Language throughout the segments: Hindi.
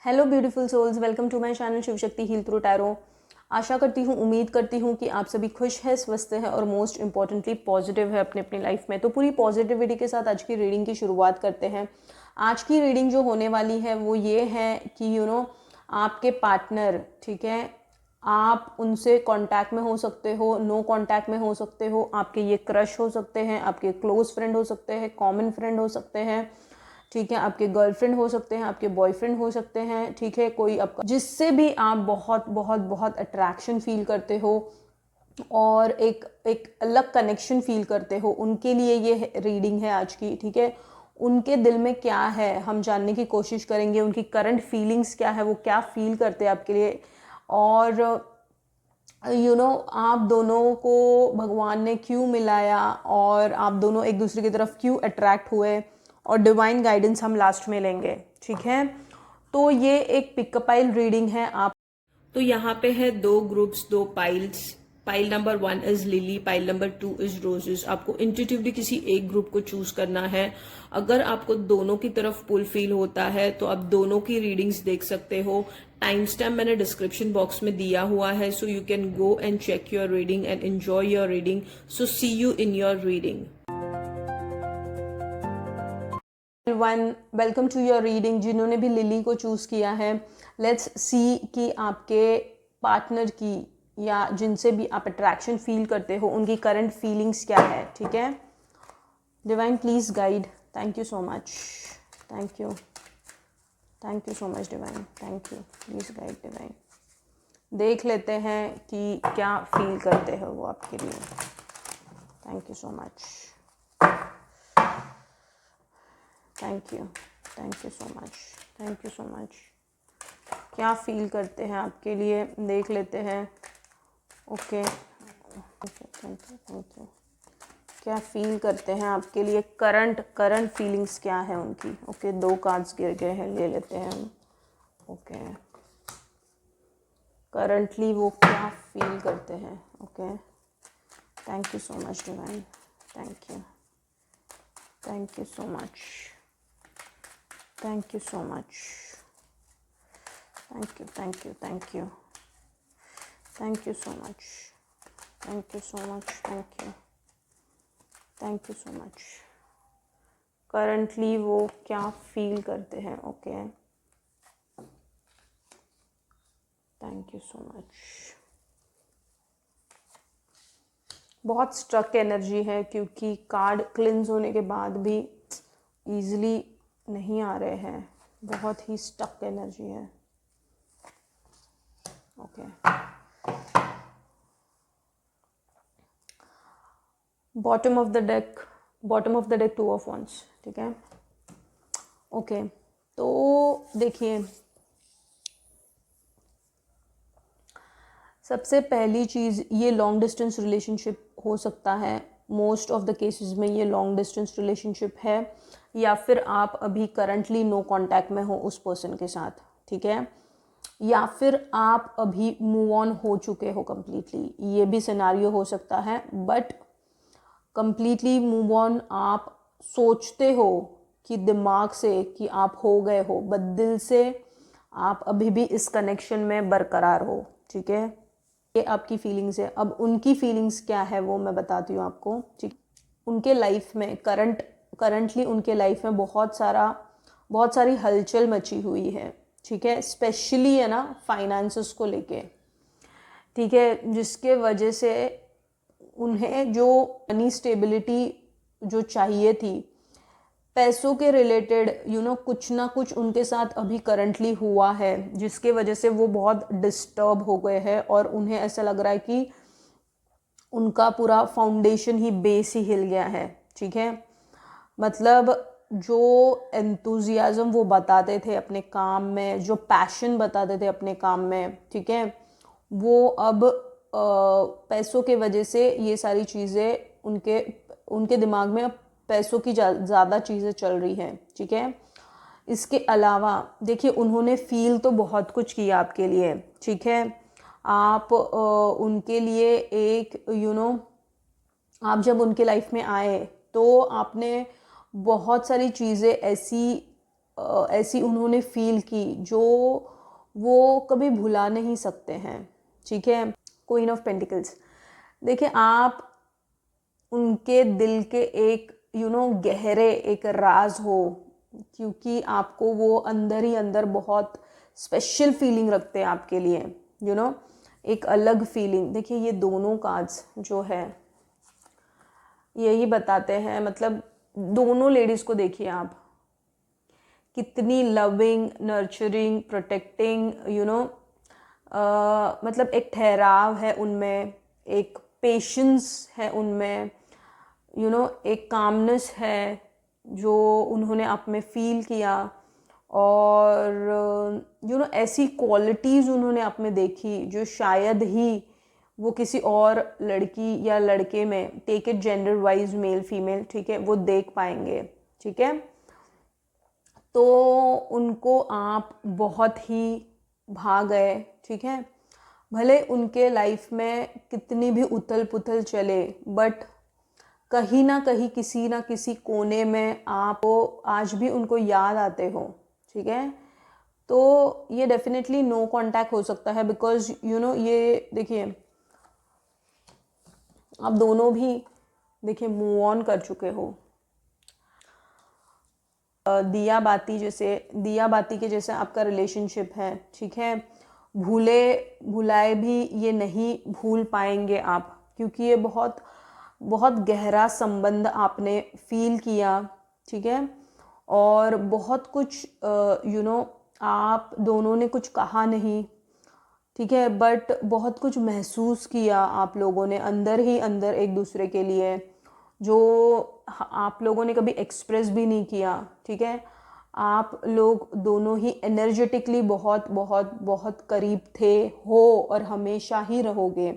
Hello beautiful souls, welcome to my channel Shiv Shakti heal through tarot. आशा करती हूँ, उम्मीद करती हूँ कि आप सभी खुश हैं, स्वस्थ हैं और मोस्ट इम्पॉर्टेंटली पॉजिटिव है अपनी अपनी लाइफ में। तो पूरी पॉजिटिविटी के साथ आज की रीडिंग की शुरुआत करते हैं। आज की रीडिंग जो होने वाली है वो ये है कि आपके पार्टनर, ठीक है, आप उनसे कांटेक्ट में हो सकते हो, नो कांटेक्ट में हो सकते हो, आपके ये क्रश हो सकते हैं, आपके क्लोज फ्रेंड हो सकते हैं, कॉमन फ्रेंड हो सकते हैं, ठीक है, आपके गर्लफ्रेंड हो सकते हैं, आपके बॉयफ्रेंड हो सकते हैं, ठीक है, कोई आपका जिससे भी आप बहुत बहुत बहुत अट्रैक्शन फील करते हो और एक एक अलग कनेक्शन फील करते हो, उनके लिए ये रीडिंग है आज की। ठीक है, उनके दिल में क्या है हम जानने की कोशिश करेंगे, उनकी करंट फीलिंग्स क्या है, वो क्या फील करते हैं आपके लिए, और आप दोनों को भगवान ने क्यों मिलाया और आप दोनों एक दूसरे की तरफ क्यों अट्रैक्ट हुए, और डिवाइन गाइडेंस हम लास्ट में लेंगे। ठीक है, तो ये एक पिकअपाइल रीडिंग है। आप तो यहाँ पे है दो ग्रुप्स, दो piles. Pile number 1 is lily, pile number 2 is roses. आपको इंट्यूटिवली किसी एक ग्रुप को चूज करना है। अगर आपको दोनों की तरफ पुल फील होता है तो आप दोनों की रीडिंग्स देख सकते हो। टाइम स्टैम्प मैंने डिस्क्रिप्शन बॉक्स में दिया हुआ है, so you can go and check your reading and enjoy your reading. So see you in your reading. One, welcome to your reading. जिन्होंने भी लिली को चूज किया है, लेट्स सी कि आपके पार्टनर की या जिनसे भी आप अट्रैक्शन फील करते हो उनकी करंट फीलिंग्स क्या है। ठीक है, divine please guide. Thank you so much, thank you, thank you so much divine, thank you, please guide divine. देख लेते हैं कि क्या फील करते हैं वो आपके लिए। Thank you so much, thank you, thank you so much, thank you so much. क्या फील करते हैं आपके लिए, देख लेते हैं। Okay, thank you, thank you. क्या फील करते हैं आपके लिए, करंट फीलिंग्स क्या है उनकी। ओके, दो कार्ड्स गिर गए हैं, ले लेते हैं हम। ओके, करंटली वो क्या फील करते हैं। Okay, thank you so much divine, thank you, thank you so much, thank you so much, thank you, thank you, thank you, thank you so much, thank you so much, thank you, thank you so much. Currently वो क्या फील करते हैं। Okay, thank you so much. बहुत स्ट्रक एनर्जी है क्योंकि कार्ड क्लिंज होने के बाद भी ईजिली नहीं आ रहे हैं, बहुत ही स्टक एनर्जी है। Okay, bottom of the deck, bottom of the deck 2 of wands. ठीक है, ओके, तो देखिए, सबसे पहली चीज़, ये लॉन्ग डिस्टेंस रिलेशनशिप हो सकता है। मोस्ट ऑफ द केसेस में ये लॉन्ग डिस्टेंस रिलेशनशिप है, या फिर आप अभी करंटली नो कांटेक्ट में हो उस पर्सन के साथ। ठीक है, या फिर आप अभी मूव ऑन हो चुके हो कम्प्लीटली, ये भी सिनारियो हो सकता है। बट कम्प्लीटली मूव ऑन आप सोचते हो कि दिमाग से कि आप हो गए हो, बट दिल से आप अभी भी इस कनेक्शन में बरकरार हो। ठीक है, ये आपकी फीलिंग्स है। अब उनकी फीलिंग्स क्या है वो मैं बताती हूँ आपको। ठीक, उनके लाइफ में करंटली उनके लाइफ में बहुत सारी हलचल मची हुई है। ठीक है, स्पेशली है ना फाइनेंसेस को लेके। ठीक है, जिसके वजह से उन्हें जो मनी स्टेबिलिटी जो चाहिए थी, पैसों के रिलेटेड कुछ ना कुछ उनके साथ अभी करंटली हुआ है, जिसके वजह से वो बहुत डिस्टर्ब हो गए हैं और उन्हें ऐसा लग रहा है कि उनका पूरा फाउंडेशन ही, बेस ही हिल गया है। ठीक है, मतलब जो एंथुजियाज्म वो बताते थे अपने काम में, जो पैशन बताते थे अपने काम में, ठीक है, वो अब पैसों के वजह से ये सारी चीज़ें उनके उनके दिमाग में अब पैसों की ज़्यादा चीज़ें चल रही हैं। ठीक है, इसके अलावा देखिए, उन्होंने फील तो बहुत कुछ किया आपके लिए। ठीक है, आप उनके लिए एक आप जब उनके लाइफ में आए तो आपने बहुत सारी चीज़ें ऐसी ऐसी उन्होंने फील की जो वो कभी भुला नहीं सकते हैं, ठीक है। क्वीन ऑफ पेंटिकल्स, देखिए आप उनके दिल के एक गहरे एक राज हो, क्योंकि आपको वो अंदर ही अंदर बहुत स्पेशल फीलिंग रखते हैं आपके लिए, एक अलग फीलिंग। देखिए ये दोनों कार्ड्स जो है यही बताते हैं, मतलब दोनों लेडीज़ को देखिए आप, कितनी लविंग, नर्चरिंग, प्रोटेक्टिंग, मतलब एक ठहराव है उनमें, एक पेशेंस है उनमें, एक कामनेस है जो उन्होंने आप में फील किया, और ऐसी क्वालिटीज़ उन्होंने आप में देखी जो शायद ही वो किसी और लड़की या लड़के में, take it gender wise, male female, ठीक है, वो देख पाएंगे, ठीक है। तो उनको आप बहुत ही भा गए, ठीक है। भले उनके लाइफ में कितनी भी उथल पुथल चले, बट कहीं ना कहीं किसी ना किसी कोने में आप आज भी उनको याद आते हो, ठीक है। तो ये डेफिनेटली नो कांटेक्ट हो सकता है, बिकॉज ये देखिए आप दोनों भी देखिए मूव ऑन कर चुके हो। दिया बाती के जैसे आपका रिलेशनशिप है, ठीक है। भूले भुलाए भी ये नहीं भूल पाएंगे आप, क्योंकि ये बहुत बहुत गहरा संबंध आपने फील किया, ठीक है। और बहुत कुछ आप दोनों ने कुछ कहा नहीं, ठीक है, बट बहुत कुछ महसूस किया आप लोगों ने अंदर ही अंदर एक दूसरे के लिए, जो आप लोगों ने कभी एक्सप्रेस भी नहीं किया, ठीक है। आप लोग दोनों ही एनर्जेटिकली बहुत बहुत बहुत करीब थे, हो और हमेशा ही रहोगे,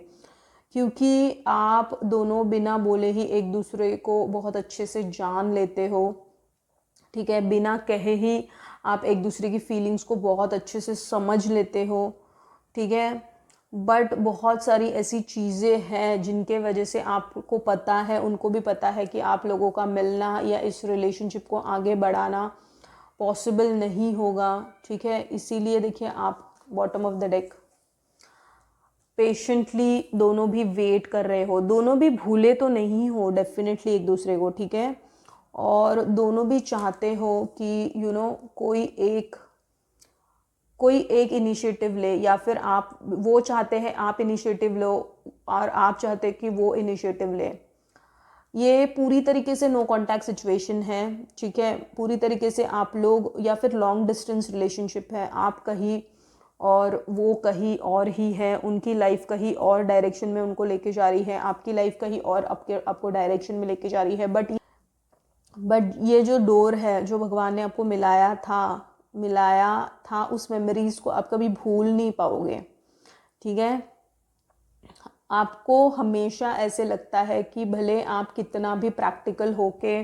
क्योंकि आप दोनों बिना बोले ही एक दूसरे को बहुत अच्छे से जान लेते हो, ठीक है। बिना कहे ही आप एक दूसरे की फीलिंग्स को बहुत अच्छे से समझ लेते हो, ठीक है। बट बहुत सारी ऐसी चीज़ें हैं जिनके वजह से आपको पता है, उनको भी पता है कि आप लोगों का मिलना या इस रिलेशनशिप को आगे बढ़ाना पॉसिबल नहीं होगा, ठीक है। इसीलिए देखिए आप bottom of the deck patiently दोनों भी वेट कर रहे हो, दोनों भी भूले तो नहीं हो डेफिनेटली एक दूसरे को, ठीक है। और दोनों भी चाहते हो कि कोई एक इनिशिएटिव ले, या फिर आप, वो चाहते हैं आप इनिशिएटिव लो और आप चाहते हैं कि वो इनिशिएटिव ले। ये पूरी तरीके से नो कांटेक्ट सिचुएशन है, ठीक है। पूरी तरीके से आप लोग, या फिर लॉन्ग डिस्टेंस रिलेशनशिप है, आप कहीं और वो कहीं और ही है, उनकी लाइफ कहीं और डायरेक्शन में उनको लेके जा रही है, आपकी लाइफ कहीं और आपको डायरेक्शन में लेके जा रही है। बट ये जो डोर है जो भगवान ने आपको मिलाया था उस मेमोरीज को आप कभी भूल नहीं पाओगे, ठीक है। आपको हमेशा ऐसे लगता है कि भले आप कितना भी प्रैक्टिकल होके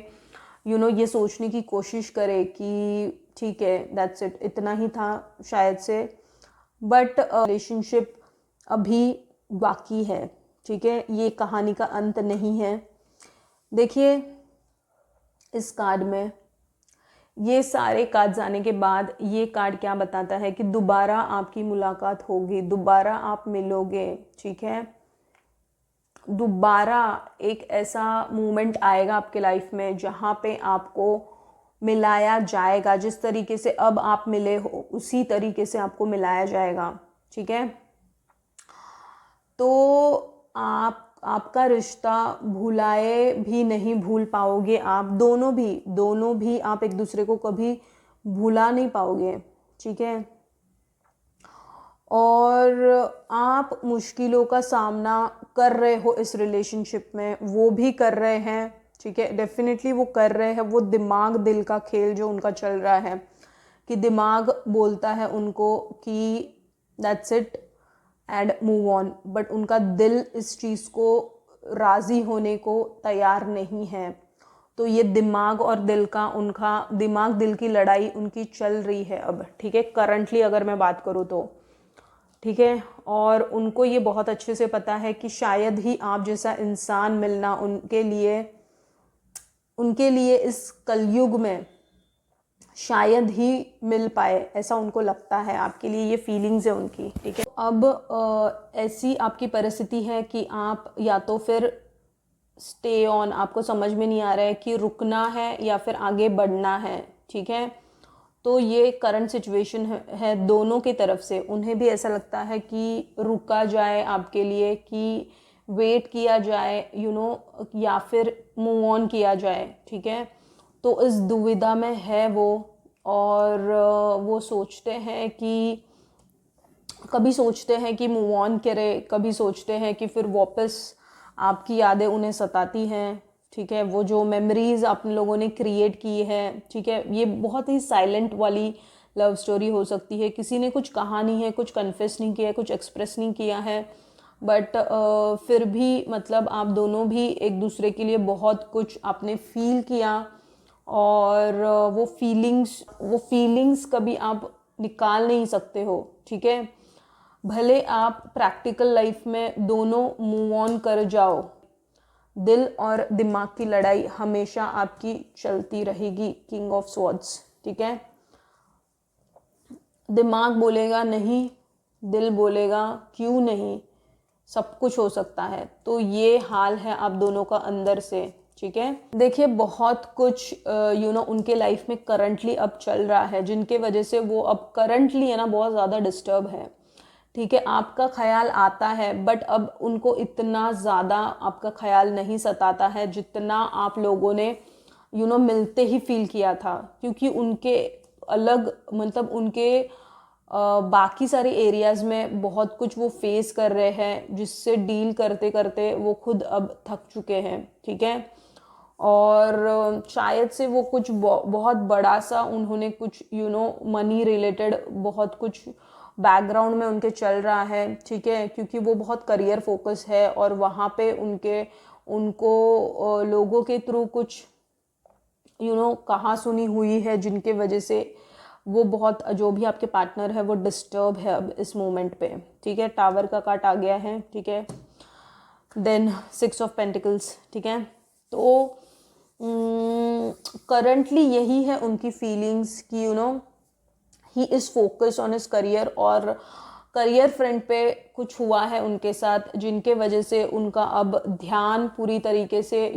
ये सोचने की कोशिश करें कि ठीक है दैट्स इट, इतना ही था शायद से, बट रिलेशनशिप अभी बाकी है, ठीक है। ये कहानी का अंत नहीं है। देखिए इस कार्ड में, ये सारे कार्ड्स आने के बाद ये कार्ड क्या बताता है कि दोबारा आपकी मुलाकात होगी, दोबारा आप मिलोगे, ठीक है। दोबारा एक ऐसा मोमेंट आएगा आपके लाइफ में जहाँ पे आपको मिलाया जाएगा, जिस तरीके से अब आप मिले हो उसी तरीके से आपको मिलाया जाएगा, ठीक है। तो आपका रिश्ता भुलाए भी नहीं भूल पाओगे, आप दोनों भी आप एक दूसरे को कभी भुला नहीं पाओगे, ठीक है। और आप मुश्किलों का सामना कर रहे हो इस रिलेशनशिप में, वो भी कर रहे हैं, ठीक है। डेफिनेटली वो कर रहे हैं, वो दिमाग दिल का खेल जो उनका चल रहा है, कि दिमाग बोलता है उनको कि that's it and move on, but उनका दिल इस चीज़ को राज़ी होने को तैयार नहीं है। तो ये दिमाग और दिल का, उनका दिमाग दिल की लड़ाई उनकी चल रही है अब, ठीक है, करंटली अगर मैं बात करूँ तो, ठीक है। और उनको ये बहुत अच्छे से पता है कि शायद ही आप जैसा इंसान मिलना उनके लिए इस कलयुग में शायद ही मिल पाए, ऐसा उनको लगता है, आपके लिए ये फीलिंग्स है उनकी, ठीक है। अब ऐसी आपकी परिस्थिति है कि आप या तो फिर स्टे ऑन, आपको समझ में नहीं आ रहा है कि रुकना है या फिर आगे बढ़ना है, ठीक है। तो ये करंट सिचुएशन है दोनों की तरफ से, उन्हें भी ऐसा लगता है कि रुका जाए आपके लिए, कि वेट किया जाए, या फिर मूव ऑन किया जाए, ठीक है। तो इस दुविधा में है वो, और वो सोचते हैं कि, कभी सोचते हैं कि मूव ऑन करें, कभी सोचते हैं कि फिर वापस आपकी यादें उन्हें सताती हैं, ठीक है। वो जो मेमोरीज आप लोगों ने क्रिएट की है, ठीक है, ये बहुत ही साइलेंट वाली लव स्टोरी हो सकती है। किसी ने कुछ कहा नहीं है, कुछ कन्फेस नहीं किया है, कुछ एक्सप्रेस नहीं किया है, बट फिर भी मतलब आप दोनों भी एक दूसरे के लिए बहुत कुछ आपने फील किया, और वो फीलिंग्स कभी आप निकाल नहीं सकते हो, ठीक है। भले आप प्रैक्टिकल लाइफ में दोनों मूव ऑन कर जाओ, दिल और दिमाग की लड़ाई हमेशा आपकी चलती रहेगी, किंग ऑफ स्वॉर्ड्स, ठीक है। दिमाग बोलेगा नहीं, दिल बोलेगा क्यों नहीं, सब कुछ हो सकता है। तो ये हाल है आप दोनों का अंदर से, ठीक है। देखिए बहुत कुछ उनके लाइफ में करंटली अब चल रहा है, जिनके वजह से वो अब करंटली है ना बहुत ज़्यादा डिस्टर्ब है, ठीक है। आपका ख्याल आता है, बट अब उनको इतना ज़्यादा आपका ख्याल नहीं सताता है जितना आप लोगों ने मिलते ही फील किया था, क्योंकि उनके अलग मतलब उनके बाकी सारे एरियाज़ में बहुत कुछ वो फेस कर रहे हैं, जिससे डील करते करते वो खुद अब थक चुके हैं, ठीक है। और शायद से वो कुछ बहुत बड़ा सा उन्होंने कुछ मनी रिलेटेड बहुत कुछ बैकग्राउंड में उनके चल रहा है, ठीक है, क्योंकि वो बहुत करियर फोकस है, और वहाँ पे उनको लोगों के थ्रू कुछ कहाँ सुनी हुई है, जिनके वजह से वो बहुत, जो भी आपके पार्टनर है वो डिस्टर्ब है अब इस मोमेंट पे, ठीक है। टावर का कार्ड आ गया है, ठीक है। देन 6 ऑफ पेंटिकल्स, ठीक है। तो करंटली यही है उनकी फीलिंग्स कि he is focus on his career, और करियर फ्रंट पे कुछ हुआ है उनके साथ, जिनके वजह से उनका अब ध्यान पूरी तरीके से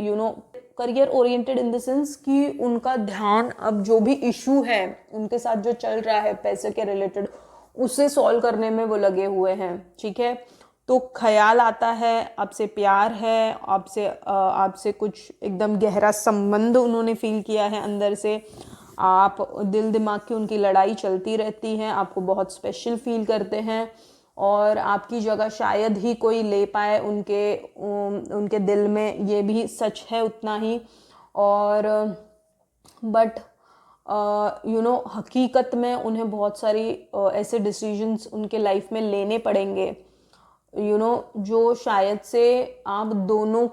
career oriented in the sense कि उनका ध्यान अब जो भी इशू है उनके साथ जो चल रहा है पैसे के रिलेटेड, उसे सॉल्व करने में वो लगे हुए हैं, ठीक है। तो ख्याल आता है, आपसे प्यार है, आपसे कुछ एकदम गहरा संबंध उन्होंने फील किया है अंदर से। आप दिल दिमाग की उनकी लड़ाई चलती रहती है, आपको बहुत स्पेशल फील करते हैं, और आपकी जगह शायद ही कोई ले पाए उनके दिल में, ये भी सच है उतना ही। और बट हकीकत में उन्हें बहुत सारी ऐसे डिसीजंस उनके लाइफ में लेने पड़ेंगे, जो शायद से आप दोनों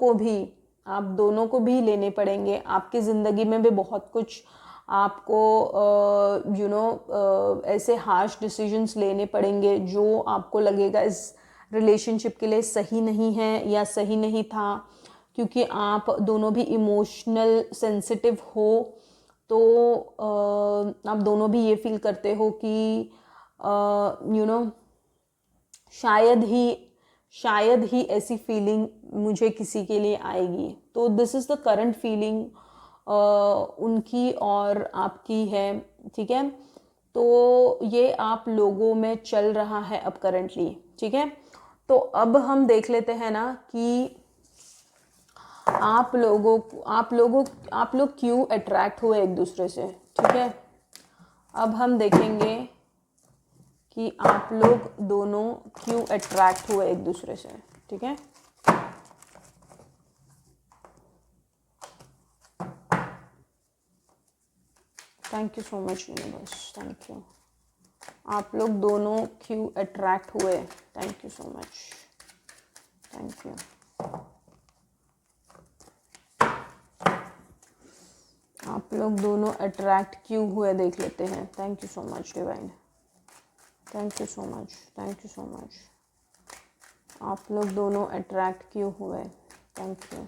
को भी लेने पड़ेंगे। आपकी ज़िंदगी में भी बहुत कुछ आपको ऐसे हार्श डिसीजंस लेने पड़ेंगे, जो आपको लगेगा इस रिलेशनशिप के लिए सही नहीं है या सही नहीं था, क्योंकि आप दोनों भी इमोशनल सेंसिटिव हो। तो आप दोनों भी ये फील करते हो कि शायद ही ऐसी फीलिंग मुझे किसी के लिए आएगी। तो this is the current feeling उनकी और आपकी है, ठीक है। तो ये आप लोगों में चल रहा है अब करंटली, ठीक है। तो अब हम देख लेते हैं ना कि आप लोग क्यों अट्रैक्ट हुए एक दूसरे से, ठीक है। अब हम देखेंगे कि आप लोग दोनों क्यों अट्रैक्ट हुए एक दूसरे से, ठीक है। Thank you so much universe, thank you. आप लोग दोनों क्यों अट्रैक्ट हुए, thank you so much, thank you. आप लोग दोनों अट्रैक्ट क्यों हुए देख लेते हैं। Thank you so much divine, thank you so much, thank you so much. आप लोग दोनों अट्रैक्ट क्यों हुए, thank you,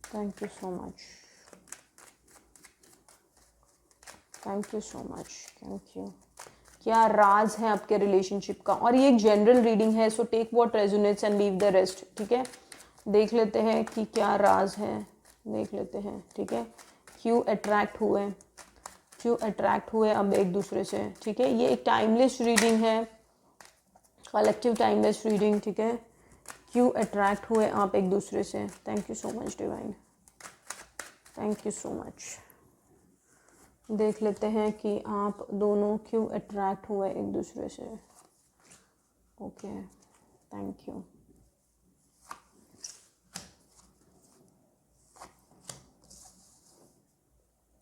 thank you so much. Thank you so much, thank you. क्या राज है आपके रिलेशनशिप का? और ये एक जनरल रीडिंग है, so take what resonates and leave the rest, ठीक है। देख लेते हैं कि क्या राज है, देख लेते हैं, ठीक है। क्यों अट्रैक्ट हुए अब एक दूसरे से, ठीक है। ये एक टाइमलेस रीडिंग है, कलेक्टिव टाइमलेस रीडिंग, ठीक है। क्यों अट्रैक्ट हुए आप एक दूसरे से? Thank you so much divine, thank you so much. देख लेते हैं कि आप दोनों क्यों अट्रैक्ट हुए एक दूसरे से। Okay, thank you.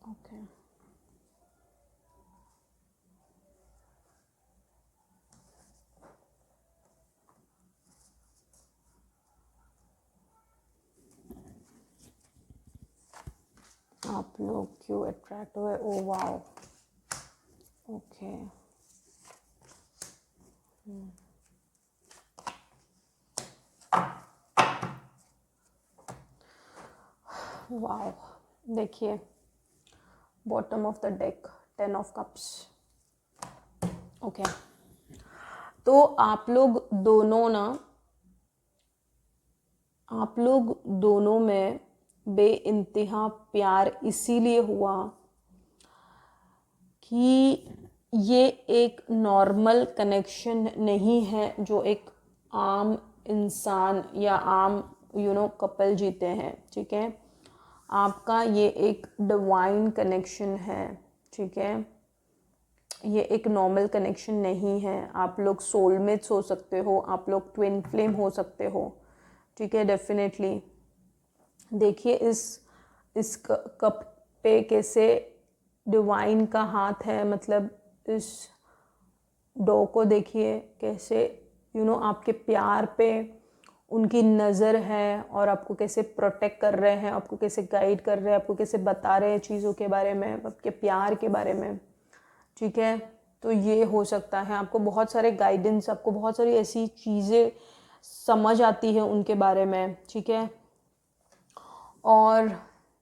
ओके, आप लोग क्यों अट्रैक्ट हुए? Oh wow, okay. वाओ, देखिए bottom of the deck, 10 of cups. Okay, तो आप लोग दोनों में बेइंतहा प्यार इसीलिए हुआ कि ये एक नॉर्मल कनेक्शन नहीं है जो एक आम इंसान या आम कपल जीते हैं, ठीक है। आपका ये एक डिवाइन कनेक्शन है, ठीक है। ये एक नॉर्मल कनेक्शन नहीं है। आप लोग सोलमेट्स हो सकते हो, आप लोग ट्विन फ्लेम हो सकते हो, ठीक है, डेफिनेटली। देखिए इस कप पे कैसे डिवाइन का हाथ है, मतलब इस डो को देखिए कैसे आपके प्यार पे उनकी नज़र है और आपको कैसे प्रोटेक्ट कर रहे हैं, आपको कैसे गाइड कर रहे हैं, आपको कैसे बता रहे हैं चीज़ों के बारे में, आपके प्यार के बारे में, ठीक है। तो ये हो सकता है आपको बहुत सारे गाइडेंस, आपको बहुत सारी ऐसी चीज़ें समझ आती है उनके बारे में, ठीक है। और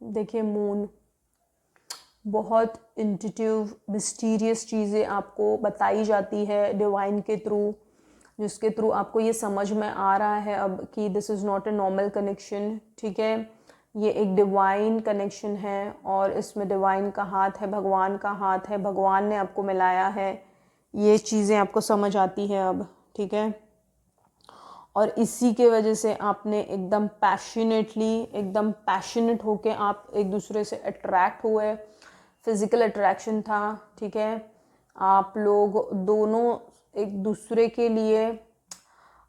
देखिए मून बहुत इंट्यूटिव मिस्टीरियस चीज़ें आपको बताई जाती है डिवाइन के थ्रू, जिसके थ्रू आपको ये समझ में आ रहा है अब कि this is not a normal connection, ठीक है। ये एक डिवाइन कनेक्शन है और इसमें डिवाइन का हाथ है, भगवान का हाथ है, भगवान ने आपको मिलाया है। ये चीज़ें आपको समझ आती है अब, ठीक है। और इसी के वजह से आपने एकदम पैशनेट होके आप एक दूसरे से अट्रैक्ट हुए, फिज़िकल अट्रैक्शन था, ठीक है। आप लोग दोनों एक दूसरे के लिए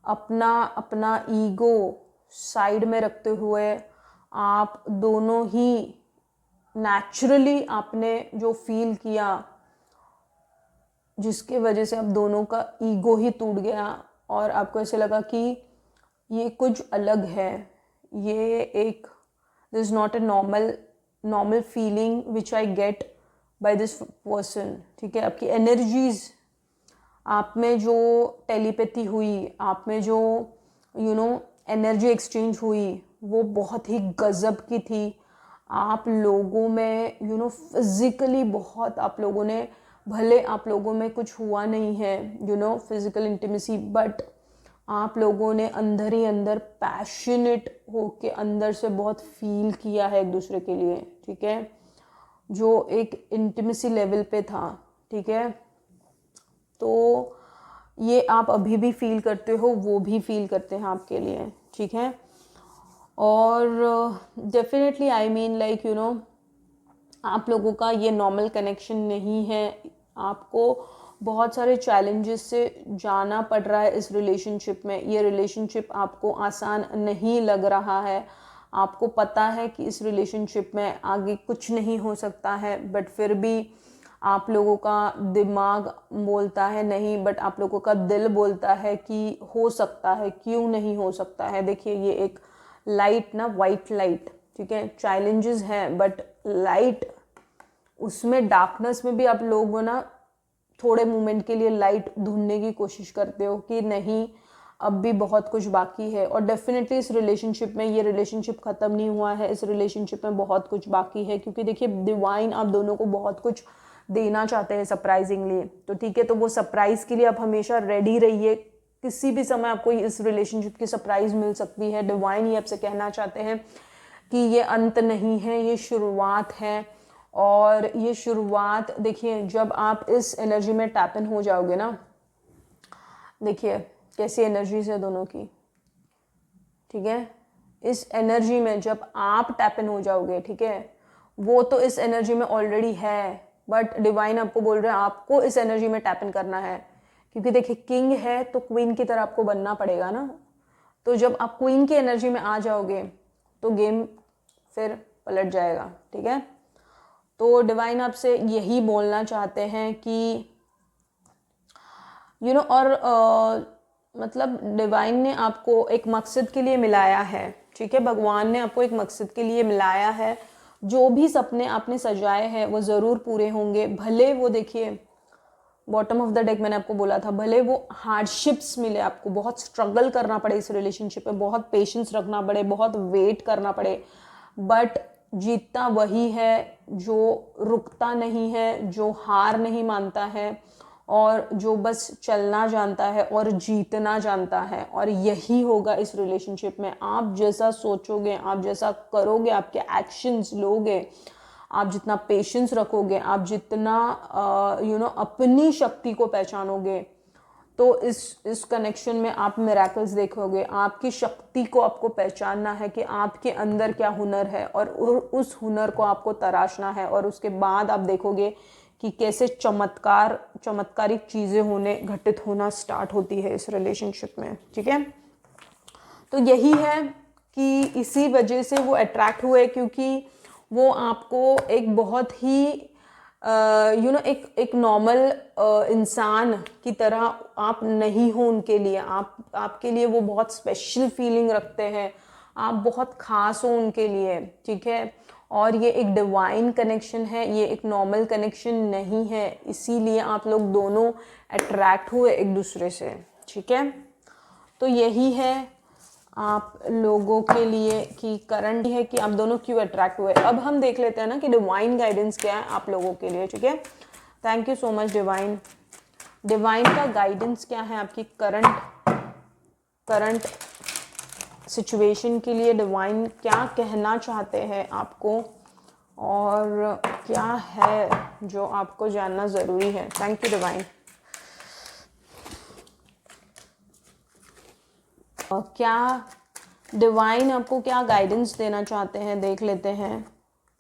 अपना अपना ईगो साइड में रखते हुए आप दोनों ही नेचुरली आपने जो फील किया, जिसके वजह से अब दोनों का ईगो ही टूट गया और आपको ऐसे लगा कि ये कुछ अलग है, ये एक this not a normal feeling which I get by this person, ठीक है। आपकी एनर्जीज, आप में जो टेलीपैथी हुई, आप में जो एनर्जी एक्सचेंज हुई, वो बहुत ही गजब की थी। आप लोगों में फिज़िकली बहुत, आप लोगों ने, भले आप लोगों में कुछ हुआ नहीं है फिज़िकल इंटीमेसी, बट आप लोगों ने अंदर ही अंदर पैशनेट होके अंदर से बहुत फील किया है एक दूसरे के लिए, ठीक है, जो एक इंटीमेसी लेवल पे था, ठीक है। तो ये आप अभी भी फील करते हो, वो भी फील करते हैं आपके लिए, ठीक है। और डेफिनेटली आई मीन लाइक आप लोगों का ये नॉर्मल कनेक्शन नहीं है, आपको बहुत सारे चैलेंजेस से जाना पड़ रहा है इस रिलेशनशिप में। ये रिलेशनशिप आपको आसान नहीं लग रहा है, आपको पता है कि इस रिलेशनशिप में आगे कुछ नहीं हो सकता है, बट फिर भी आप लोगों का दिमाग बोलता है नहीं, बट आप लोगों का दिल बोलता है कि हो सकता है, क्यों नहीं हो सकता है। देखिए ये एक लाइट ना, वाइट लाइट, ठीक है, चैलेंजेस हैं बट लाइट, उसमें डार्कनेस में भी आप लोग ना थोड़े मोमेंट के लिए लाइट ढूंढने की कोशिश करते हो कि नहीं अब भी बहुत कुछ बाकी है। और डेफिनेटली इस रिलेशनशिप में, ये रिलेशनशिप ख़त्म नहीं हुआ है, इस रिलेशनशिप में बहुत कुछ बाकी है, क्योंकि देखिए डिवाइन आप दोनों को बहुत कुछ देना चाहते हैं सरप्राइजिंगली, तो ठीक है, तो वो सरप्राइज़ के लिए आप हमेशा रेडी रहिए। किसी भी समय आपको इस रिलेशनशिप की सरप्राइज़ मिल सकती है। डिवाइन ये आपसे कहना चाहते हैं कि ये अंत नहीं है, ये शुरुआत है। और ये शुरुआत देखिए, जब आप इस एनर्जी में टैप इन हो जाओगे ना, देखिए कैसी एनर्जीज है दोनों की, ठीक है। इस एनर्जी में जब आप टैप इन हो जाओगे, ठीक है, वो तो इस एनर्जी में ऑलरेडी है, बट डिवाइन आपको बोल रहे हैं आपको इस एनर्जी में टैप इन करना है। क्योंकि देखिए किंग है तो क्वीन की तरह आपको बनना पड़ेगा ना। तो जब आप क्वीन की एनर्जी में आ जाओगे तो गेम फिर पलट जाएगा, ठीक है। तो डिवाइन आपसे यही बोलना चाहते हैं कि और मतलब डिवाइन ने आपको एक मकसद के लिए मिलाया है, ठीक है। भगवान ने आपको एक मकसद के लिए मिलाया है। जो भी सपने आपने सजाए हैं वो ज़रूर पूरे होंगे, भले वो देखिए बॉटम ऑफ द डेक मैंने आपको बोला था, भले वो हार्डशिप्स मिले आपको, बहुत स्ट्रगल करना पड़े इस रिलेशनशिप में, बहुत पेशेंस रखना पड़े, बहुत वेट करना पड़े, बट जीतता वही है जो रुकता नहीं है, जो हार नहीं मानता है, और जो बस चलना जानता है और जीतना जानता है। और यही होगा इस रिलेशनशिप में। आप जैसा सोचोगे, आप जैसा करोगे, आपके एक्शंस लोगे, आप जितना पेशेंस रखोगे, आप जितना अपनी शक्ति को पहचानोगे, तो इस कनेक्शन में आप मिरेकल्स देखोगे। आपकी शक्ति को आपको पहचानना है कि आपके अंदर क्या हुनर है, और उस हुनर को आपको तराशना है। और उसके बाद आप देखोगे कि कैसे चमत्कारिक चीज़ें घटित होना स्टार्ट होती है इस रिलेशनशिप में, ठीक है। तो यही है कि इसी वजह से वो अट्रैक्ट हुए, क्योंकि वो आपको एक बहुत ही एक नॉर्मल इंसान की तरह आप नहीं हो उनके लिए। आपके लिए वो बहुत स्पेशल फीलिंग रखते हैं, आप बहुत खास हो उनके लिए, ठीक है। और ये एक डिवाइन कनेक्शन है, ये एक नॉर्मल कनेक्शन नहीं है, इसीलिए आप लोग दोनों अट्रैक्ट हुए एक दूसरे से, ठीक है। तो यही है आप लोगों के लिए कि करंट है कि आप दोनों क्यों अट्रैक्ट हुए। अब हम देख लेते हैं ना कि डिवाइन गाइडेंस क्या है आप लोगों के लिए, ठीक है। Thank you so much divine. Divine का गाइडेंस क्या है आपकी करंट सिचुएशन के लिए। डिवाइन क्या कहना चाहते हैं आपको, और क्या है जो आपको जानना ज़रूरी है। Thank you divine. क्या डिवाइन आपको क्या गाइडेंस देना चाहते हैं, देख लेते हैं,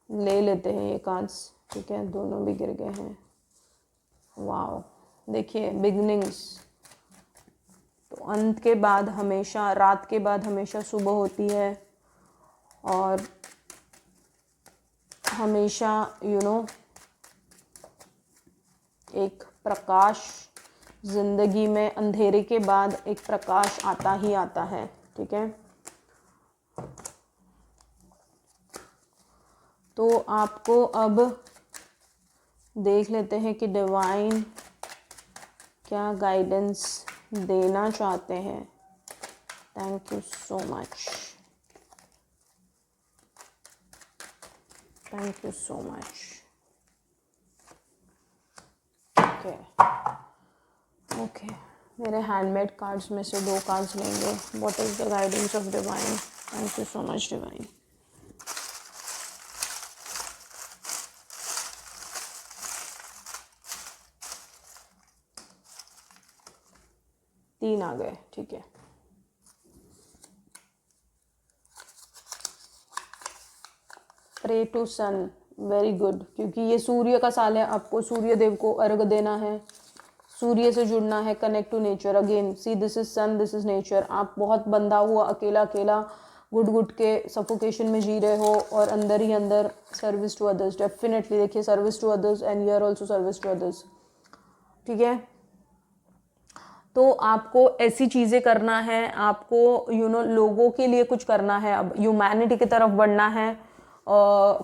ले लेते हैं ये कार्ड्स, ठीक है। दोनों भी गिर गए हैं। वाओ, देखिए बिगनिंग्स। तो अंत के बाद हमेशा, रात के बाद हमेशा सुबह होती है, और हमेशा एक प्रकाश जिंदगी में, अंधेरे के बाद एक प्रकाश आता ही आता है, ठीक है। तो आपको अब देख लेते हैं कि डिवाइन क्या गाइडेंस देना चाहते हैं। Thank you so much, thank you so much. Okay, मेरे हैंडमेड कार्ड्स में से 2 कार्ड्स लेंगे। What is the guidance of divine. Thank you so much divine. तीन आ गए, ठीक है। Pray to sun, very good, क्योंकि ये सूर्य का साल है, आपको सूर्य देव को अर्घ देना है, सूर्य से जुड़ना है, connect to nature. Again see, this is sun, this is nature. आप बहुत बंधा हुआ अकेला अकेला घुट के सफोकेशन में जी रहे हो, और अंदर ही अंदर सर्विस टू अदर्स। डेफिनेटली देखिए, service to others and you are also service to others, ठीक है। तो आपको ऐसी चीज़ें करना है, आपको लोगों के लिए कुछ करना है, अब ह्यूमैनिटी की तरफ बढ़ना है।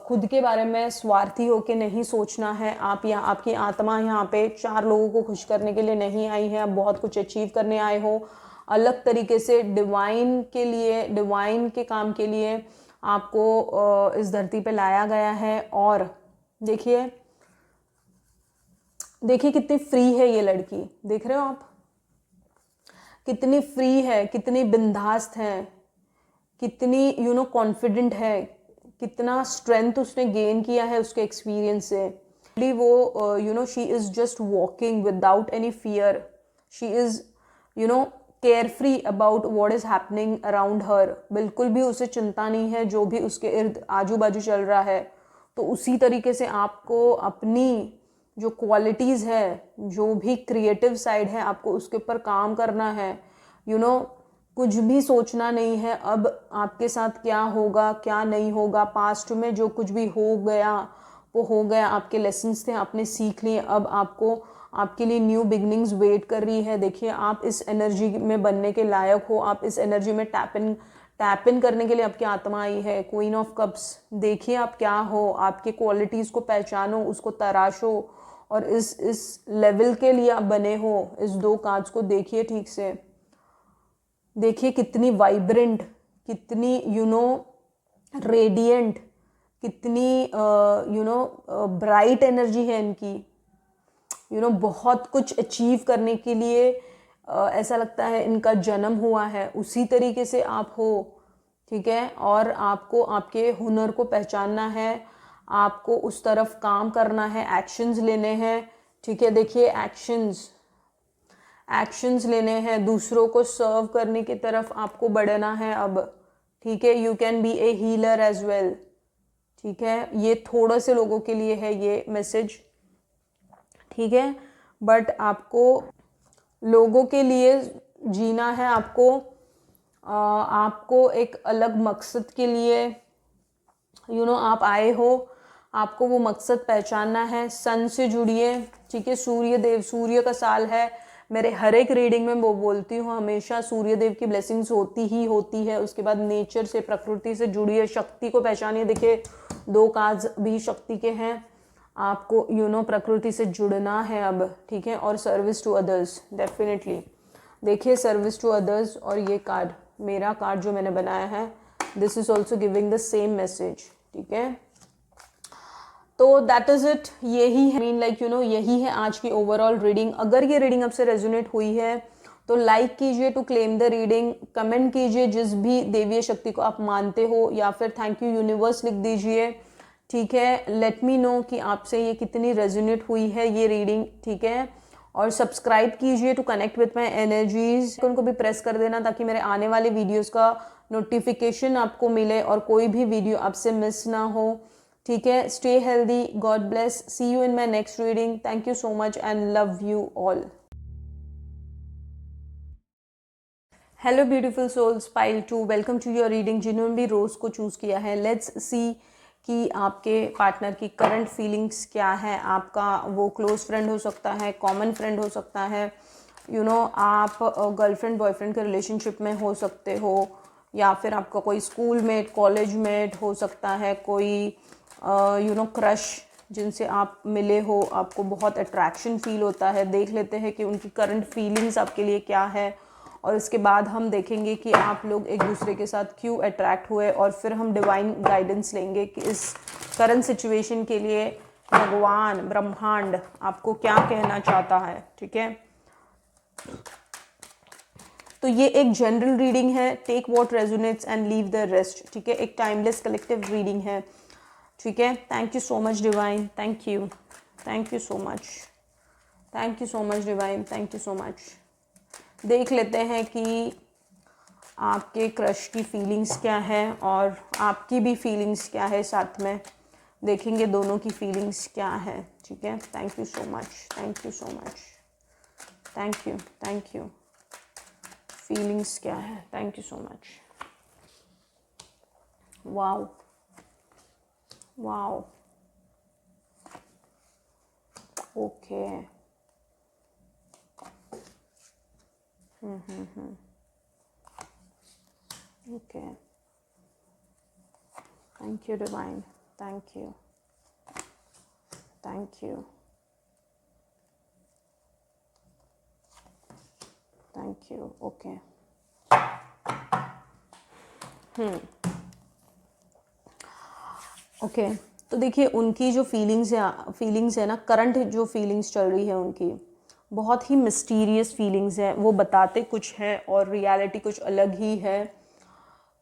खुद के बारे में स्वार्थी होके नहीं सोचना है। आपकी आत्मा यहाँ पे 4 लोगों को खुश करने के लिए नहीं आई है, आप बहुत कुछ अचीव करने आए हो। अलग तरीके से डिवाइन के लिए, डिवाइन के काम के लिए आपको इस धरती पे लाया गया है। और देखिए देखिए कितनी फ्री है ये लड़की, देख रहे हो आप, कितनी फ्री है, कितनी बिंदास्त है, कितनी कॉन्फिडेंट है, कितना स्ट्रेंथ उसने गेन किया है उसके एक्सपीरियंस से। वो she is just walking without any fear, she is carefree about what is happening around her. बिल्कुल भी उसे चिंता नहीं है जो भी उसके इर्द आजू बाजू चल रहा है। तो उसी तरीके से आपको अपनी जो क्वालिटीज़ है, जो भी क्रिएटिव साइड है, आपको उसके ऊपर काम करना है। कुछ भी सोचना नहीं है अब आपके साथ क्या होगा क्या नहीं होगा। पास्ट में जो कुछ भी हो गया वो हो गया, आपके लेसन्स थे, आपने सीख लिए। अब आपको आपके लिए न्यू बिगनिंग्स वेट कर रही है। देखिए आप इस एनर्जी में बनने के लायक हो, आप इस एनर्जी में टैप इन करने के लिए आपकी आत्मा आई है। क्वीन ऑफ कप्स, देखिए आप क्या हो, आपके क्वालिटीज़ को पहचानो, उसको तराशो, और इस लेवल के लिए आप बने हो। इस 2 कार्ड्स को देखिए ठीक से, देखिए कितनी वाइब्रेंट, कितनी रेडिएंट, कितनी ब्राइट एनर्जी है इनकी। बहुत कुछ अचीव करने के लिए ऐसा लगता है इनका जन्म हुआ है। उसी तरीके से आप हो, ठीक है। और आपको आपके हुनर को पहचानना है, आपको उस तरफ काम करना है, एक्शंस लेने हैं, ठीक है। देखिए एक्शंस लेने हैं, दूसरों को सर्व करने की तरफ आपको बढ़ना है अब, ठीक है। You can be a healer as well, ठीक है। ये थोड़े से लोगों के लिए है ये मैसेज, ठीक है। बट आपको लोगों के लिए जीना है, आपको एक अलग मकसद के लिए आप आए हो, आपको वो मकसद पहचानना है। सन से जुड़िए, ठीक है। सूर्य का साल है। मेरे हर एक रीडिंग में वो बोलती हूँ हमेशा, सूर्य देव की ब्लेसिंग्स होती है। उसके बाद नेचर से, प्रकृति से जुड़िए, शक्ति को पहचानिए। देखिए 2 कार्ड्स भी शक्ति के हैं। आपको प्रकृति से जुड़ना है अब, ठीक है। और सर्विस टू अदर्स, डेफिनेटली देखिए सर्विस टू अदर्स। और ये कार्ड, मेरा कार्ड जो मैंने बनाया है, this is also giving the same message, ठीक है। तो दैट इज इट, यही है, यही है आज की ओवरऑल रीडिंग। अगर ये रीडिंग आपसे रेजोनेट हुई है तो लाइक कीजिए to claim the reading, comment कीजिए जिस भी देवीय शक्ति को आप मानते हो, या फिर थैंक यू यूनिवर्स लिख दीजिए, ठीक है। लेट मी नो कि आपसे ये कितनी रेजोनेट हुई है ये रीडिंग, ठीक है। और सब्सक्राइब कीजिए to connect with my energies, उनको भी प्रेस कर देना ताकि मेरे आने वाले वीडियोस का नोटिफिकेशन आपको मिले और कोई भी वीडियो आपसे मिस ना हो, ठीक है। Stay healthy, God bless, see you in my next reading. Thank you so much and love you all. Hello beautiful souls, pile 2, welcome to your reading. जिन्होंने भी रोज को चूज किया है, लेट्स सी कि आपके पार्टनर की करंट फीलिंग्स क्या है। आपका वो क्लोज फ्रेंड हो सकता है, कॉमन फ्रेंड हो सकता है, आप गर्लफ्रेंड बॉयफ्रेंड के रिलेशनशिप में हो सकते हो, या फिर आपका कोई स्कूल मेट, कॉलेज मेट हो सकता है, कोई क्रश जिनसे आप मिले हो, आपको बहुत अट्रैक्शन फील होता है। देख लेते हैं कि उनकी करंट फीलिंग्स आपके लिए क्या है, और इसके बाद हम देखेंगे कि आप लोग एक दूसरे के साथ क्यों अट्रैक्ट हुए, और फिर हम डिवाइन गाइडेंस लेंगे कि इस करंट सिचुएशन के लिए भगवान, ब्रह्मांड आपको क्या कहना चाहता है, ठीक है। तो ये एक जनरल रीडिंग है, take what resonates and leave the rest, ठीक है। एक टाइमलेस कलेक्टिव रीडिंग है, ठीक है। Thank you so much divine, thank you so much, thank you so much divine, thank you so much. देख लेते हैं कि आपके क्रश की फीलिंग्स क्या है और आपकी भी फीलिंग्स क्या है, साथ में देखेंगे दोनों की फीलिंग्स क्या है, ठीक है। Thank you so much, thank you so much, thank you. Feelings क्या है, thank you so much. Wow wow, okay. Okay, thank you divine, thank you, thank you, thank you. Okay, okay. तो देखिए उनकी जो फीलिंग्स है ना, करंट जो फीलिंग्स चल रही है उनकी, बहुत ही मिस्टीरियस फीलिंग्स है। वो बताते कुछ है और रियलिटी कुछ अलग ही है,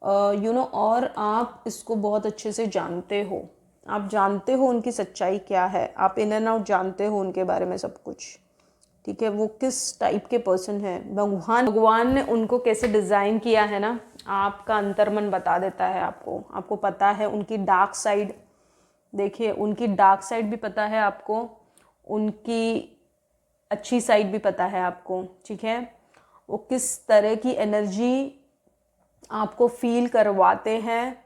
और आप इसको बहुत अच्छे से जानते हो। आप जानते हो उनकी सच्चाई क्या है, आप इन एंड आउट जानते हो उनके बारे में सब कुछ, ठीक है। वो किस टाइप के पर्सन है, भगवान ने उनको कैसे डिज़ाइन किया है ना, आपका अंतर्मन बता देता है आपको। आपको पता है उनकी डार्क साइड, देखिए उनकी डार्क साइड भी पता है आपको, उनकी अच्छी साइड भी पता है आपको, ठीक है। वो किस तरह की एनर्जी आपको फील करवाते हैं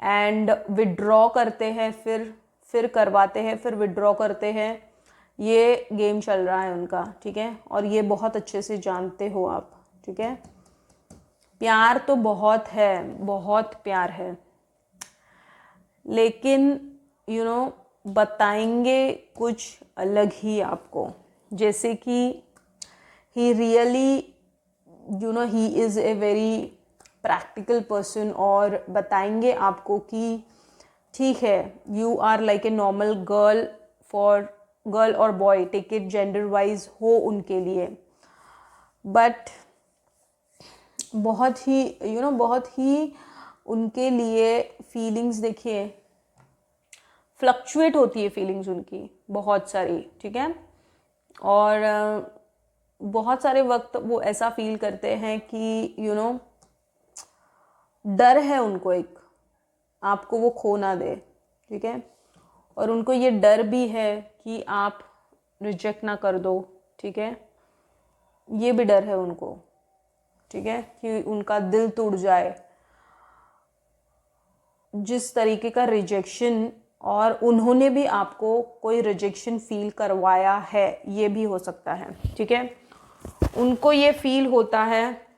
एंड विड्रॉ करते हैं, फिर करवाते हैं, फिर विड्रॉ करते हैं। ये गेम चल रहा है उनका, ठीक है। और ये बहुत अच्छे से जानते हो आप, ठीक है। प्यार तो बहुत है, बहुत प्यार है, लेकिन बताएंगे कुछ अलग ही आपको। जैसे कि he really he is a very practical person, और बताएंगे आपको कि ठीक है, you are like a normal girl, for girl और boy, take it gender wise हो उनके लिए, बट बहुत ही बहुत ही उनके लिए फीलिंग्स, देखिए फ्लक्चुएट होती है फीलिंग्स उनकी बहुत सारी, ठीक है। और बहुत सारे वक्त वो ऐसा फील करते हैं कि डर है उनको एक, आपको वो खो ना दे, ठीक है। और उनको ये डर भी है कि आप रिजेक्ट ना कर दो, ठीक है। ये भी डर है उनको, ठीक है, कि उनका दिल टूट जाए। जिस तरीके का रिजेक्शन, और उन्होंने भी आपको कोई रिजेक्शन फील करवाया है, ये भी हो सकता है, ठीक है। उनको ये फील होता है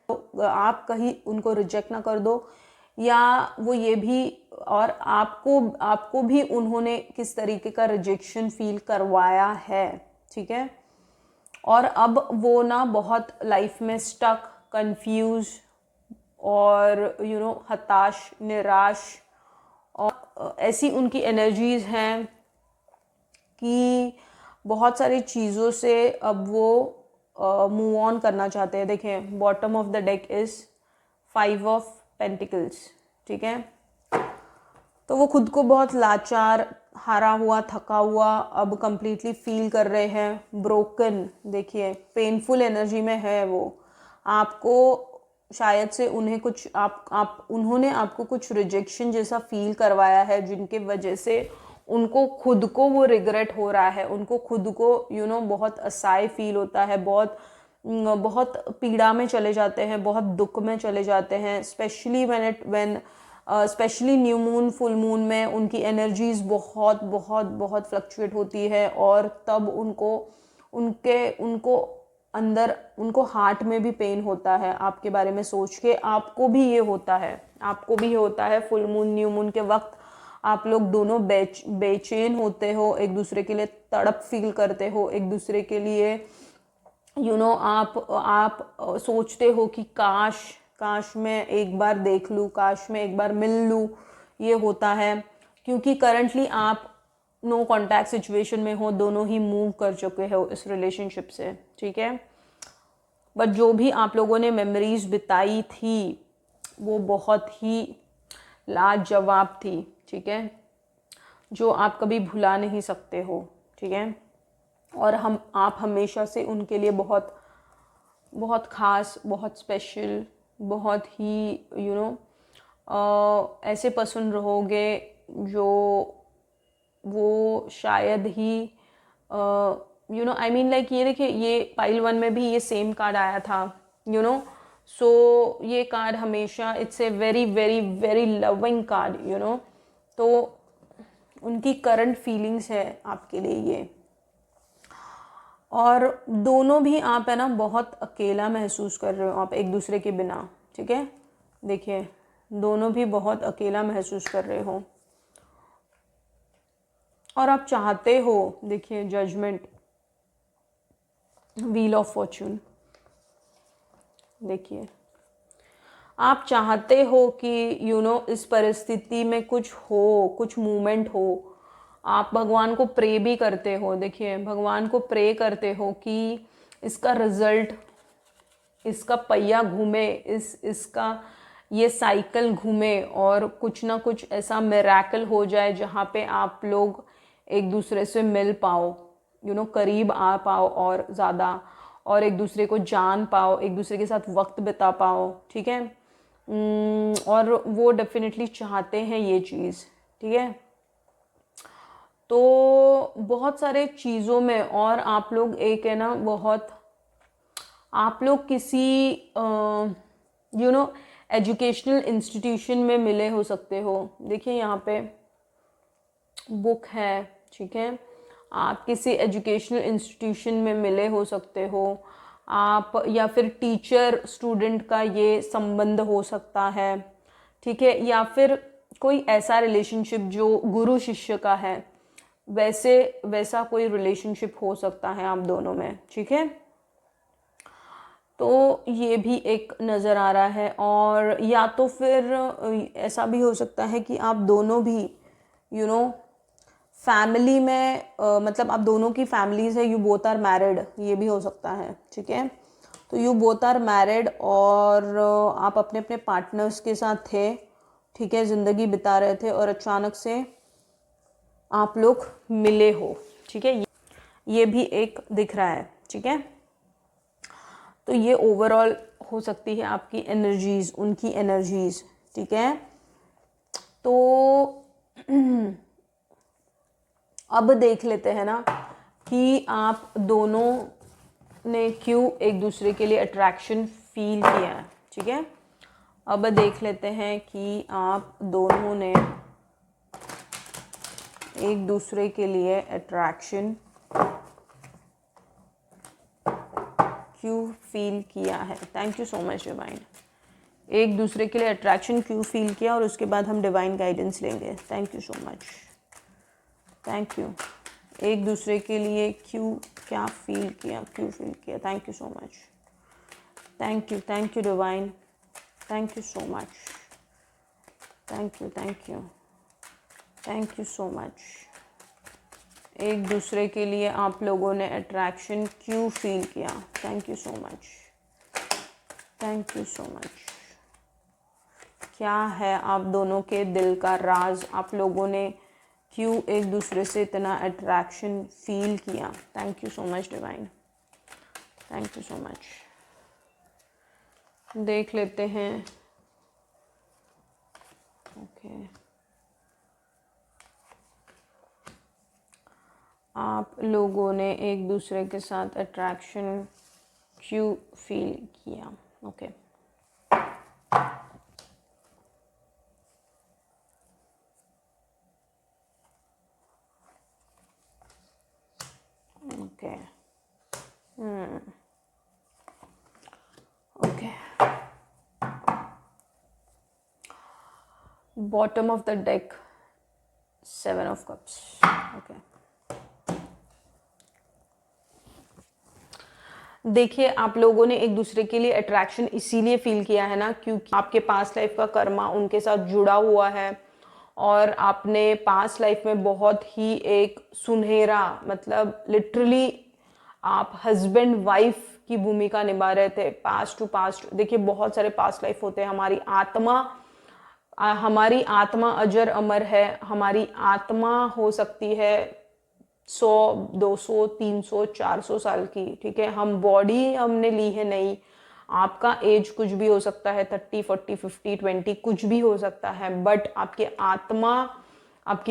आप कहीं उनको रिजेक्ट ना कर दो, या वो ये भी, और आपको भी उन्होंने किस तरीके का रिजेक्शन फील करवाया है, ठीक है। और अब वो ना बहुत लाइफ में स्टक, कंफ्यूज और हताश, निराश, और ऐसी उनकी एनर्जीज हैं कि बहुत सारी चीज़ों से अब वो मूव ऑन करना चाहते हैं। देखें, bottom of the deck is 5 of pentacles, ठीक है। तो वो खुद को बहुत लाचार, हारा हुआ, थका हुआ अब कंप्लीटली फील कर रहे हैं, ब्रोकन। देखिए पेनफुल एनर्जी में है वो। आपको शायद से उन्हें कुछ उन्होंने आपको कुछ रिजेक्शन जैसा फील करवाया है, जिनके वजह से उनको खुद को वो रिग्रेट हो रहा है, उनको खुद को बहुत असहाय फील होता है, बहुत पीड़ा में चले जाते हैं, बहुत दुख में चले जाते हैं। Specially new moon, full moon में उनकी एनर्जीज बहुत बहुत बहुत फ्लक्चुएट होती है, और तब उनको अंदर, उनको हार्ट में भी पेन होता है आपके बारे में सोच के। आपको भी ये होता है, फुल मून न्यू मून के वक्त आप लोग दोनों बेचैन होते हो, एक दूसरे के लिए तड़प फील करते हो, एक दूसरे के लिए आप सोचते हो कि काश मैं एक बार देख लूँ, काश मैं एक बार मिल लूँ। ये होता है क्योंकि करंटली आप नो कॉन्टैक्ट सिचुएशन में हो, दोनों ही मूव कर चुके हो इस रिलेशनशिप से, ठीक है। बट जो भी आप लोगों ने मेमोरीज बिताई थी वो बहुत ही लाजवाब थी, ठीक है, जो आप कभी भुला नहीं सकते हो, ठीक है। और आप हमेशा से उनके लिए बहुत बहुत ख़ास, बहुत स्पेशल, बहुत ही ऐसे पर्सन रहोगे जो वो शायद ही आई मीन लाइक, ये देखिए, ये पाइल 1 में भी ये सेम कार्ड आया था, सो ये कार्ड हमेशा, it's a very very very loving card, तो उनकी करंट फीलिंग्स है आपके लिए ये। और दोनों भी आप है ना बहुत अकेला महसूस कर रहे हो आप एक दूसरे के बिना, ठीक है। देखिए दोनों भी बहुत अकेला महसूस कर रहे हो, और आप चाहते हो, देखिए जजमेंट, व्हील ऑफ फॉर्चून, देखिए आप चाहते हो कि इस परिस्थिति में कुछ हो, कुछ मूवमेंट हो, आप भगवान को प्रे भी करते हो, देखिए भगवान को प्रे करते हो कि इसका रिजल्ट, इसका पहिया घूमे, इसका ये साइकिल घूमे और कुछ ना कुछ ऐसा मिरेकल हो जाए जहाँ पे आप लोग एक दूसरे से मिल पाओ, करीब आ पाओ और ज़्यादा, और एक दूसरे को जान पाओ, एक दूसरे के साथ वक्त बिता पाओ, ठीक है। और वो डेफिनेटली चाहते हैं ये चीज़, ठीक है। तो बहुत सारे चीज़ों में, और आप लोग एक है ना बहुत, आप लोग किसी एजुकेशनल इंस्टीट्यूशन में मिले हो सकते हो, देखिए यहाँ पे बुक है, ठीक है। आप किसी एजुकेशनल इंस्टीट्यूशन में मिले हो सकते हो आप, या फिर टीचर स्टूडेंट का ये संबंध हो सकता है, ठीक है, या फिर कोई ऐसा रिलेशनशिप जो गुरु शिष्य का है, वैसा कोई रिलेशनशिप हो सकता है आप दोनों में, ठीक है। तो ये भी एक नज़र आ रहा है। और या तो फिर ऐसा भी हो सकता है कि आप दोनों भी फैमिली में मतलब आप दोनों की फैमिलीज है, यू बोथ आर मैरिड, ये भी हो सकता है, ठीक है। तो यू बोथ आर मैरिड और आप अपने अपने पार्टनर्स के साथ थे, ठीक है, ज़िंदगी बिता रहे थे और अचानक से आप लोग मिले हो, ठीक है, ये भी एक दिख रहा है, ठीक है। तो ये ओवरऑल हो सकती है आपकी एनर्जीज, उनकी एनर्जीज, ठीक है। तो अब देख लेते हैं ना कि आप दोनों ने क्यों एक दूसरे के लिए अट्रैक्शन फील किया है, ठीक है। अब देख लेते हैं कि आप दोनों ने एक दूसरे के लिए अट्रैक्शन क्यों फील किया है। Thank you so much divine. एक दूसरे के लिए अट्रैक्शन क्यों फील किया, और उसके बाद हम डिवाइन गाइडेंस लेंगे। Thank you so much, thank you. एक दूसरे के लिए क्या फील किया, क्यों फील किया। Thank you so much, thank you divine, thank you so much, thank you so much. एक दूसरे के लिए आप लोगों ने अट्रैक्शन क्यों फील किया। Thank you so much, thank you so much. क्या है आप दोनों के दिल का राज, आप लोगों ने क्यों एक दूसरे से इतना अट्रैक्शन फील किया। Thank you so much divine, thank you so much. देख लेते हैं। ओके, आप लोगों ने एक दूसरे के साथ अट्रैक्शन क्यों फील किया। Okay, okay, okay. Bottom of the deck, 7 of cups. Okay, देखिए आप लोगों ने एक दूसरे के लिए अट्रैक्शन इसीलिए फील किया है ना, क्योंकि आपके पास्ट लाइफ का कर्मा उनके साथ जुड़ा हुआ है, और आपने पास्ट लाइफ में बहुत ही एक सुनहरा, मतलब लिटरली आप हस्बैंड वाइफ की भूमिका निभा रहे थे पास्ट टू पास्ट। देखिए बहुत सारे पास्ट लाइफ होते हैं, हमारी आत्मा अजर अमर है, हमारी आत्मा हो सकती है 100, 200, 300, 400 साल की, ठीक है। हम बॉडी हमने ली है नहीं, आपका एज कुछ भी हो सकता है, 30, 40, 50, 20 कुछ भी हो सकता है, बट आपकी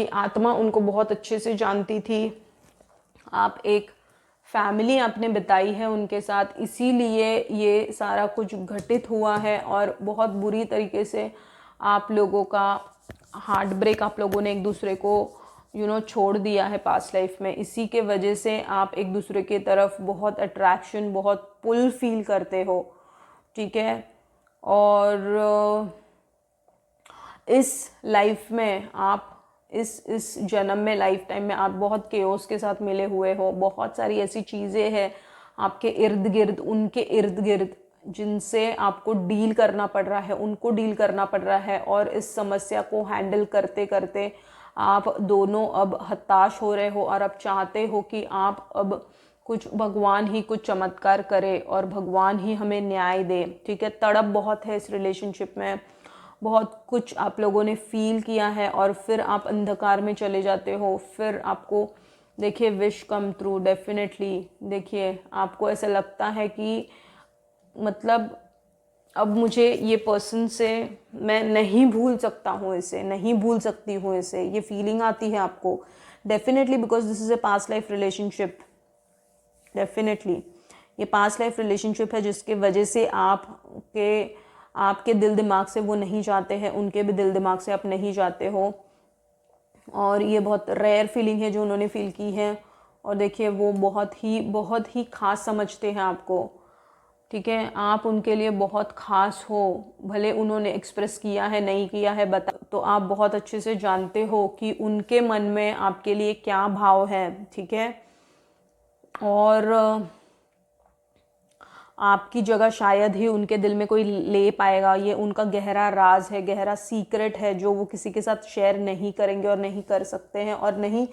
आत्मा उनको बहुत अच्छे से जानती थी। आप एक फैमिली आपने बिताई है उनके साथ, इसीलिए ये सारा कुछ घटित हुआ है, और बहुत बुरी तरीके से आप लोगों का हार्ट ब्रेक, आप लोगों ने एक दूसरे को छोड़ दिया है पास्ट लाइफ में। इसी के वजह से आप एक दूसरे की तरफ बहुत अट्रैक्शन, बहुत पुल फील करते हो, ठीक है। और इस लाइफ में आप इस जन्म में, लाइफ टाइम में आप बहुत केओस के साथ मिले हुए हो। बहुत सारी ऐसी चीज़ें हैं आपके इर्द गिर्द, उनके इर्द गिर्द, जिनसे आपको डील करना पड़ रहा है, उनको डील करना पड़ रहा है, और इस समस्या को हैंडल करते करते आप दोनों अब हताश हो रहे हो और अब चाहते हो कि आप अब कुछ भगवान ही कुछ चमत्कार करे और भगवान ही हमें न्याय दे, ठीक है। तड़प बहुत है इस रिलेशनशिप में, बहुत कुछ आप लोगों ने फील किया है और फिर आप अंधकार में चले जाते हो। फिर आपको देखिए विश कम ट्रू डेफिनेटली। देखिए आपको ऐसा लगता है कि मतलब अब मुझे ये पर्सन से मैं नहीं भूल सकता हूँ, इसे नहीं भूल सकती हूँ, इसे ये फीलिंग आती है आपको definitely, because this is a past life relationship. Definitely ये पास्ट लाइफ रिलेशनशिप है जिसके वजह से आपके दिल दिमाग से वो नहीं जाते हैं, उनके भी दिल दिमाग से आप नहीं जाते हो। और ये बहुत रेयर फीलिंग है जो उन्होंने फील की है। और देखिए वो बहुत ही खास समझते हैं आपको, ठीक है। आप उनके लिए बहुत खास हो, भले उन्होंने एक्सप्रेस किया है नहीं किया है बता, तो आप बहुत अच्छे से जानते हो कि उनके मन में आपके लिए क्या भाव है, ठीक है। और आपकी जगह शायद ही उनके दिल में कोई ले पाएगा। ये उनका गहरा राज है, गहरा सीक्रेट है जो वो किसी के साथ शेयर नहीं करेंगे और नहीं कर सकते हैं और नहीं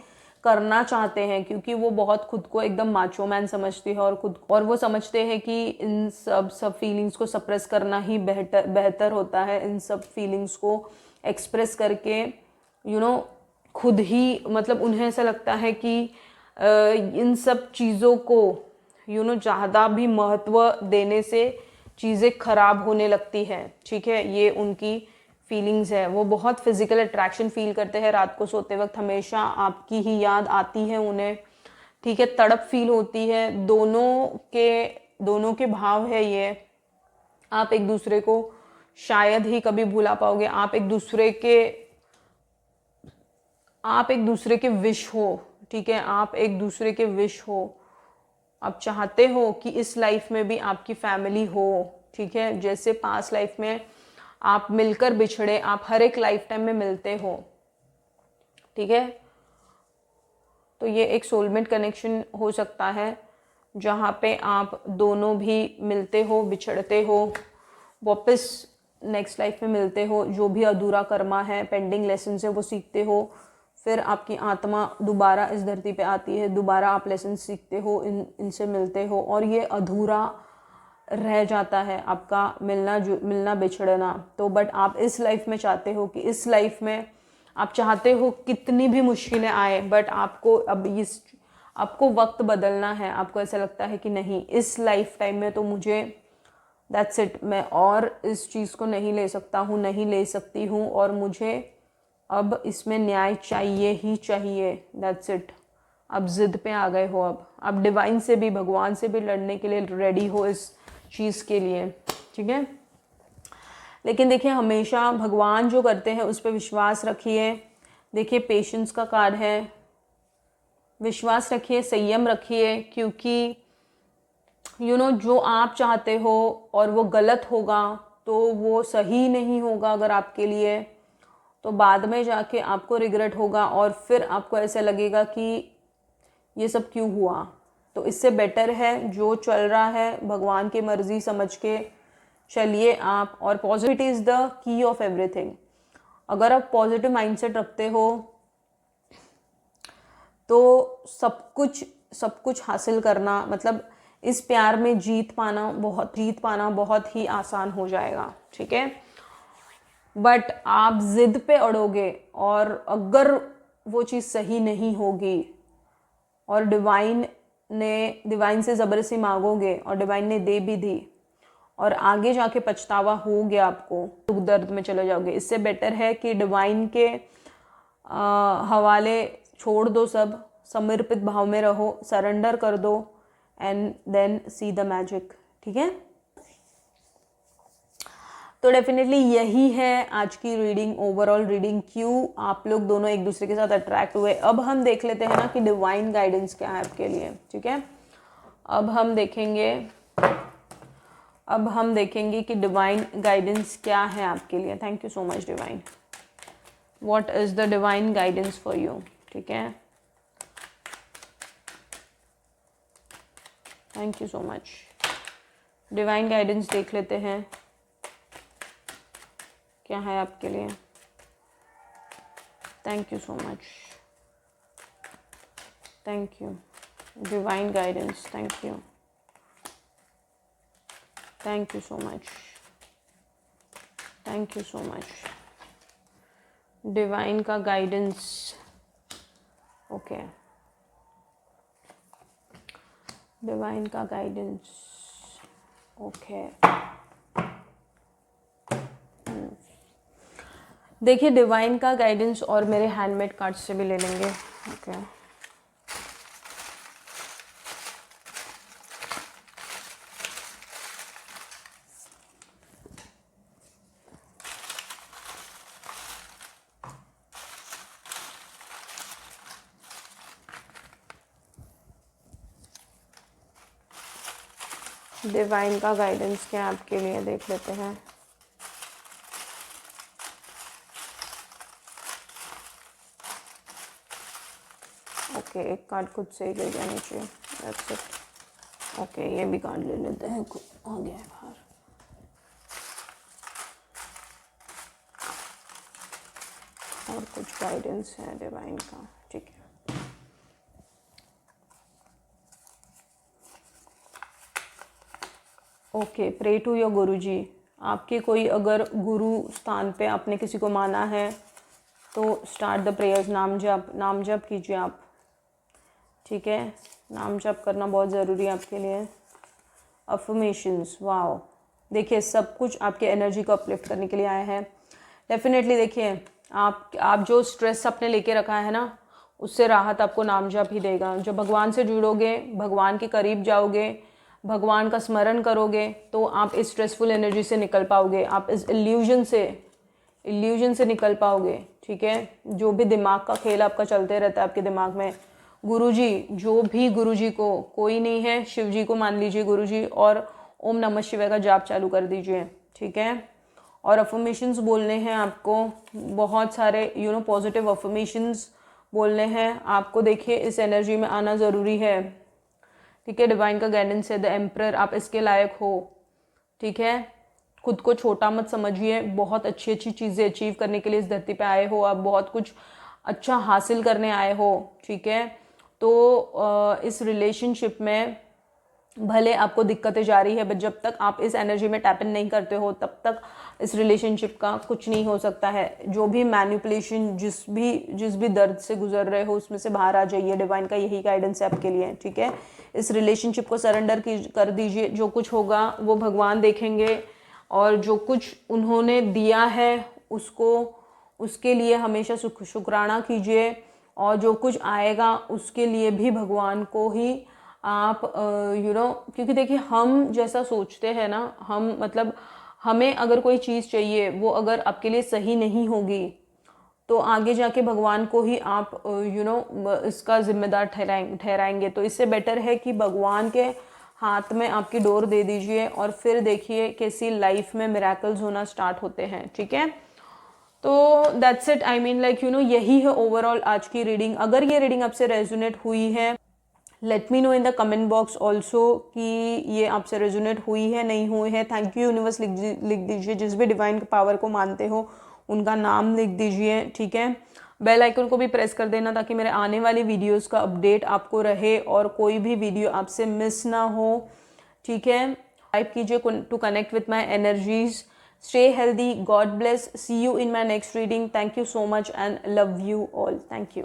करना चाहते हैं, क्योंकि वो बहुत खुद को एकदम माचो मैन समझती है और वो समझते हैं कि इन सब फीलिंग्स को सप्रेस करना ही बेहतर होता है। इन सब फीलिंग्स को एक्सप्रेस करके खुद ही मतलब उन्हें ऐसा लगता है कि इन सब चीज़ों को ज़्यादा भी महत्व देने से चीज़ें खराब होने लगती हैं, ठीक है। ये उनकी फीलिंग्स है। वो बहुत फिजिकल अट्रैक्शन फील करते हैं रात को सोते वक्त, हमेशा आपकी ही याद आती है उन्हें, ठीक है। तड़प फील होती है, दोनों के भाव है ये। आप एक दूसरे को शायद ही कभी भुला पाओगे। आप एक दूसरे के विश हो, ठीक है। आप एक दूसरे के विश हो। आप चाहते हो कि इस लाइफ में भी आपकी फैमिली हो, ठीक है। जैसे पास्ट लाइफ में आप मिलकर बिछड़े, आप हर एक लाइफ टाइम में मिलते हो, ठीक है। तो ये एक सोलमेट कनेक्शन हो सकता है जहाँ पे आप दोनों भी मिलते हो, बिछड़ते हो, वापस नेक्स्ट लाइफ में मिलते हो। जो भी अधूरा कर्मा है, पेंडिंग लेसन है, वो सीखते हो। फिर आपकी आत्मा दोबारा इस धरती पे आती है, दोबारा आप लेसन सीखते हो, इनसे मिलते हो और ये अधूरा रह जाता है आपका मिलना बिछड़ना। तो बट आप इस लाइफ में चाहते हो कि इस लाइफ में आप चाहते हो कितनी भी मुश्किलें आए, बट आपको वक्त बदलना है। आपको ऐसा लगता है कि नहीं, इस लाइफ टाइम में तो मुझे दैट्स इट, मैं और इस चीज़ को नहीं ले सकता हूँ, नहीं ले सकती हूँ और मुझे अब इसमें न्याय चाहिए ही चाहिए। That's it. अब जिद पे आ गए हो, अब आप डिवाइन से भी, भगवान से भी लड़ने के लिए रेडी हो इस चीज़ के लिए, ठीक है। लेकिन देखिए हमेशा भगवान जो करते हैं उस पर विश्वास रखिए। देखिए पेशेंस का कार्ड है, विश्वास रखिए, संयम रखिए, क्योंकि जो आप चाहते हो और वो गलत होगा तो वो सही नहीं होगा अगर आपके लिए, तो बाद में जाके आपको रिग्रेट होगा और फिर आपको ऐसा लगेगा कि ये सब क्यों हुआ। तो इससे बेटर है जो चल रहा है भगवान की मर्जी समझ के चलिए आप। और positivity is the key of everything. अगर आप पॉजिटिव माइंडसेट रखते हो तो सब कुछ हासिल करना, मतलब इस प्यार में जीत पाना बहुत ही आसान हो जाएगा, ठीक है। बट आप जिद पे अड़ोगे और अगर वो चीज़ सही नहीं होगी और डिवाइन से ज़बरदस्ती मांगोगे और डिवाइन ने दे भी दी और आगे जाके पछतावा हो गया, आपको दुख दर्द में चले जाओगे। इससे बेटर है कि डिवाइन के हवाले छोड़ दो, सब समर्पित भाव में रहो, सरेंडर कर दो and then see the magic, ठीक है। तो डेफिनेटली यही है आज की रीडिंग, ओवरऑल रीडिंग, क्यों आप लोग दोनों एक दूसरे के साथ अट्रैक्ट हुए। अब हम देख लेते हैं ना कि डिवाइन गाइडेंस क्या है आपके लिए, ठीक है। अब हम देखेंगे कि डिवाइन गाइडेंस क्या है आपके लिए। Thank you so much divine. What is the divine guidance for you, ठीक है। Thank you so much. Divine guidance देख लेते हैं क्या है आपके लिए। Thank you so much, thank you, divine guidance, thank you, thank you so much, thank you so much, divine का गाइडेंस। ओके, डिवाइन का गाइडेंस। ओके, देखिए डिवाइन का गाइडेंस और मेरे हैंडमेड कार्ड्स से भी ले लेंगे। ओके, डिवाइन का गाइडेंस क्या आपके लिए देख लेते हैं। ओके, एक कार्ड खुद से ही ले जानी चाहिए, दैट्स इट। ओके, ये भी कार्ड ले लेते हैं, आ गया है बाहर। और कुछ गाइडेंस है डिवाइन का, ठीक है। ओके, प्रे टू योर गुरुजी। आपके कोई अगर गुरु स्थान पे आपने किसी को माना है तो स्टार्ट द प्रेयर्स, नाम जप कीजिए आप, ठीक है। नाम जप करना बहुत ज़रूरी है आपके लिए। अफर्मेशंस, वाओ, देखिए सब कुछ आपके एनर्जी को अपलिफ्ट करने के लिए आया है। डेफिनेटली देखिए आप जो स्ट्रेस अपने लेके रखा है ना, उससे राहत आपको नाम जप ही देगा। जब भगवान से जुड़ोगे, भगवान के करीब जाओगे, भगवान का स्मरण करोगे, तो आप इस स्ट्रेसफुल एनर्जी से निकल पाओगे, आप इस इल्यूजन से निकल पाओगे, ठीक है। जो भी दिमाग का खेल आपका चलते रहता है आपके दिमाग में, गुरुजी, जो भी गुरुजी को कोई नहीं है, शिव जी को मान लीजिए गुरुजी, और ओम नमः शिवाय का जाप चालू कर दीजिए, ठीक है। और अफर्मेशंस बोलने हैं आपको, बहुत सारे पॉजिटिव अफर्मेशंस बोलने हैं आपको। देखिए इस एनर्जी में आना ज़रूरी है, ठीक है। डिवाइन का गाइडेंस है द एम्परर, आप इसके लायक हो, ठीक है। खुद को छोटा मत समझिए, बहुत अच्छी अच्छी चीज़ें अचीव करने के लिए इस धरती पे आए हो आप, बहुत कुछ अच्छा हासिल करने आए हो, ठीक है। तो इस रिलेशनशिप में भले आपको दिक्कतें जा रही है, बट जब तक आप इस एनर्जी में टैप इन नहीं करते हो तब तक इस रिलेशनशिप का कुछ नहीं हो सकता है। जो भी मैनिपुलेशन, जिस भी दर्द से गुजर रहे हो उसमें से बाहर आ जाइए, डिवाइन का यही गाइडेंस है आपके लिए, ठीक है। इस रिलेशनशिप को सरेंडर कर दीजिए, जो कुछ होगा वो भगवान देखेंगे, और जो कुछ उन्होंने दिया है उसके लिए हमेशा शुक्राना कीजिए, और जो कुछ आएगा उसके लिए भी भगवान को ही आप क्योंकि देखिए हम जैसा सोचते हैं ना, हम मतलब हमें अगर कोई चीज़ चाहिए, वो अगर आपके लिए सही नहीं होगी तो आगे जाके भगवान को ही आप इसका जिम्मेदार ठहराएंगे। तो इससे बेटर है कि भगवान के हाथ में आपकी डोर दे दीजिए, और फिर देखिए कैसी लाइफ में मिरेकल्स होना स्टार्ट होते हैं, ठीक है। तो that's it, I mean like यही है ओवरऑल आज की रीडिंग। अगर ये रीडिंग आपसे रेजोनेट हुई है, let me know in the comment box also कि ये आपसे रेजोनेट हुई है, नहीं हुई है। थैंक यू यूनिवर्स लिख दीजिए, जिस भी डिवाइन पावर को मानते हो उनका नाम लिख दीजिए, ठीक है। बेल आइकन को भी प्रेस कर देना ताकि मेरे आने वाली वीडियोस का अपडेट आपको रहे और कोई भी वीडियो आपसे मिस ना हो, ठीक है। टाइप कीजिए to connect with my energies. Stay healthy, God bless, see you in my next reading. Thank you so much and love you all, thank you.